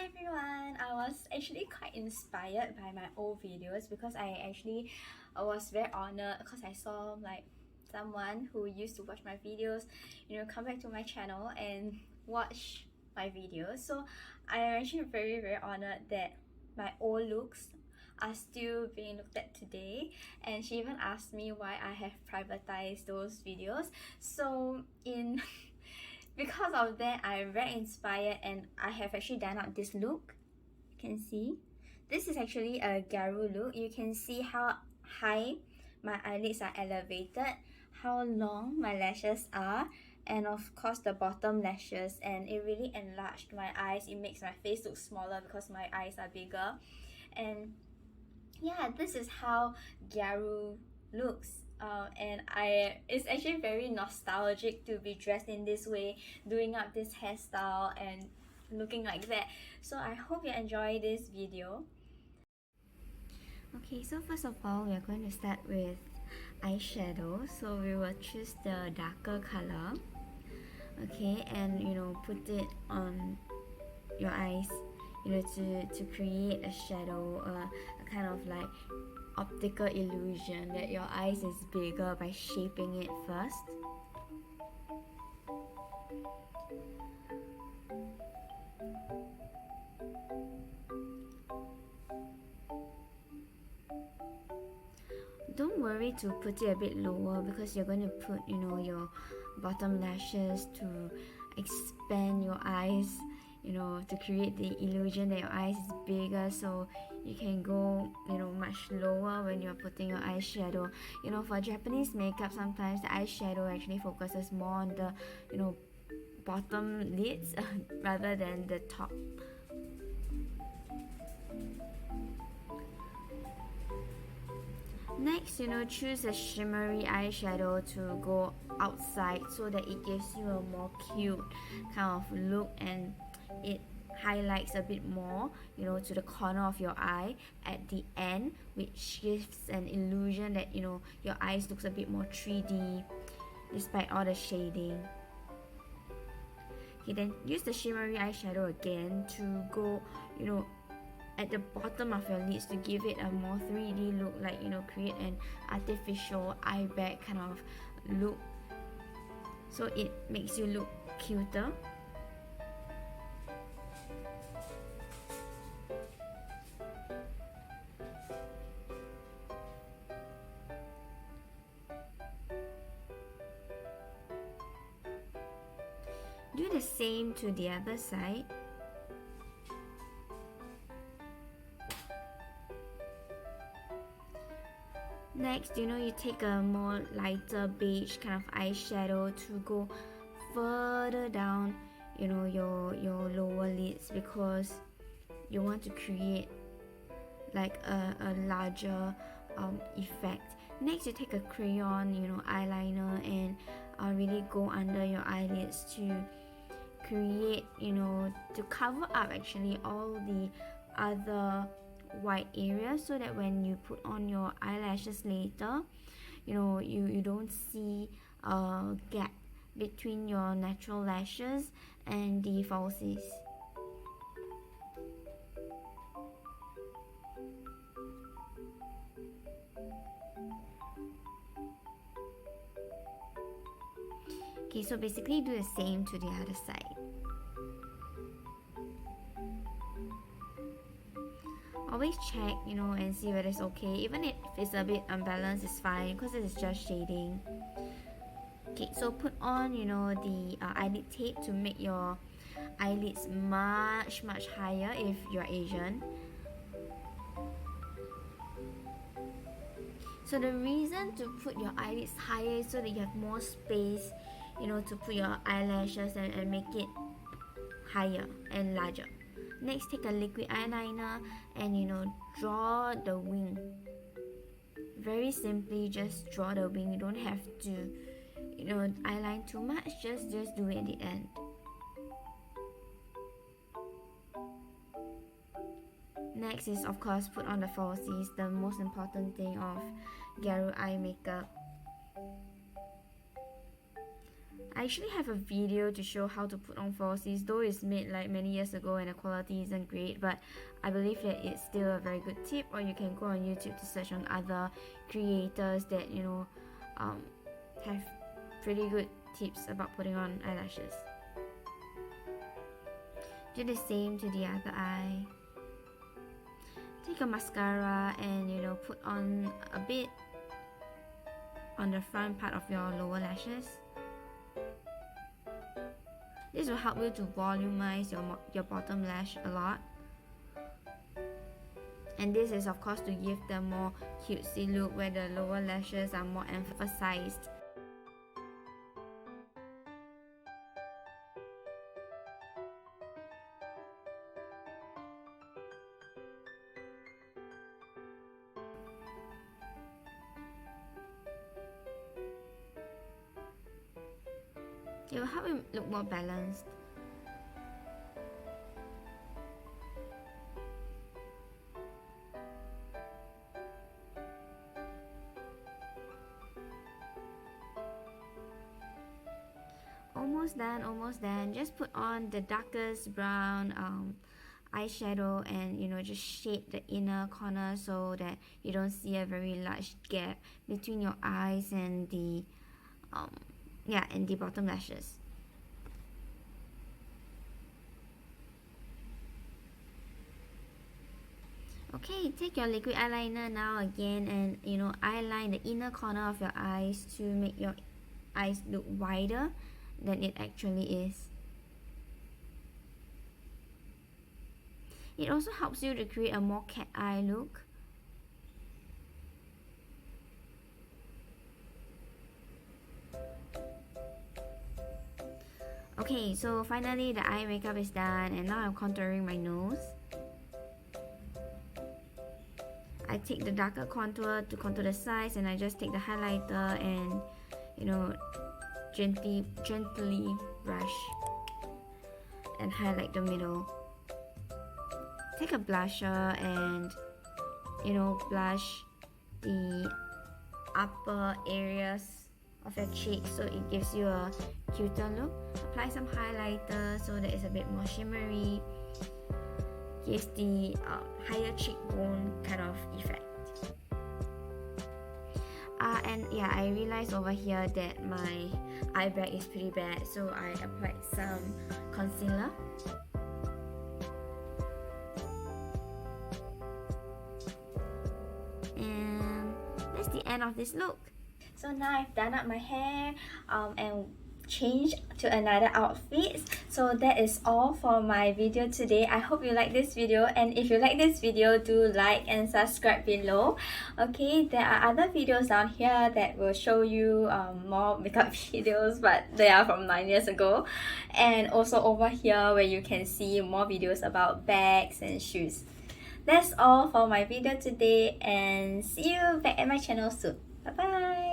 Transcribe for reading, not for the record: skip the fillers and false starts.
Hi everyone! I was actually quite inspired by my old videos because I was very honored because I saw like someone who used to watch my videos, come back to my channel and watch my videos. So I am actually very honored that my old looks are still being looked at today, and she even asked me why I have privatized those videos. So in because of that, I'm very inspired and I have actually done up this look. You can see this is actually a Gyaru look. You can see how high my eyelids are elevated, how long my lashes are, and of course the bottom lashes, and it really enlarged my eyes. It makes my face look smaller because my eyes are bigger. And yeah, this is how Gyaru looks. And it's actually very nostalgic to be dressed in this way, doing up this hairstyle and looking like that. So I hope you enjoy this video. Okay, so first of all, we are going to start with eyeshadow. So we will choose the darker color. Okay, and put it on your eyes, to create a shadow, a kind of like optical illusion that your eyes is bigger by shaping it first. Don't worry to put it a bit lower because you're going to put your bottom lashes to expand your eyes, to create the illusion that your eyes is bigger, so you can go much lower when you're putting your eyeshadow. For Japanese makeup, sometimes the eyeshadow actually focuses more on the bottom lids rather than the top. Next, choose a shimmery eyeshadow to go outside so that it gives you a more cute kind of look, and it highlights a bit more, to the corner of your eye at the end, which gives an illusion that, your eyes looks a bit more 3D despite all the shading. Okay, then use the shimmery eyeshadow again to go, at the bottom of your lids to give it a more 3D look, like create an artificial eye bag kind of look, so it makes you look cuter. Do the same to the other side. Next, you take a more lighter beige kind of eyeshadow to go further down, your lower lids, because you want to create like a larger effect. Next, you take a crayon, eyeliner, and really go under your eyelids to create, to cover up actually all the other white areas, so that when you put on your eyelashes later, you don't see a gap between your natural lashes and the falsies. Okay, so basically do the same to the other side. Always check, and see whether it's okay. Even if it's a bit unbalanced, it's fine because it is just shading. Okay, so put on, the eyelid tape to make your eyelids much higher if you're Asian. So the reason to put your eyelids higher is so that you have more space, to put your eyelashes and make it higher and larger. Next, take a liquid eyeliner and draw the wing. Very simply, just draw the wing. You don't have to eyeline too much, just do it at the end. Next is of course put on the falsies, the most important thing of Gyaru eye makeup. I actually have a video to show how to put on falsies, though it's made like many years ago and the quality isn't great, but I believe that it's still a very good tip. Or you can go on YouTube to search on other creators that have pretty good tips about putting on eyelashes. Do the same to the other eye. Take a mascara and put on a bit on the front part of your lower lashes. This will help you to volumize your bottom lash a lot. And this is of course to give the more cutesy look where the lower lashes are more emphasized. It will help you look more balanced. Almost done. Just put on the darkest brown eyeshadow and just shade the inner corner so that you don't see a very large gap between your eyes and the and the bottom lashes. Okay, take your liquid eyeliner now again and eyeline the inner corner of your eyes to make your eyes look wider than it actually is. It also helps you to create a more cat eye look. Okay, so finally the eye makeup is done and now I'm contouring my nose. I take the darker contour to contour the sides and I just take the highlighter and gently brush and highlight the middle. Take a blusher and blush the upper areas of your cheek so it gives you a cuter look. Apply some highlighter so that it's a bit more shimmery. Gives the higher cheekbone kind of effect. And yeah, I realized over here that my eye bag is pretty bad, so I applied some concealer. And that's the end of this look. So now I've done up my hair and changed to another outfit. So that is all for my video today. I hope you like this video, and if you like this video, do like and subscribe below. Okay, there are other videos down here that will show you more makeup videos, but they are from 9 years ago, and also over here where you can see more videos about bags and shoes. That's all for my video today, and see you back at my channel soon. Bye bye.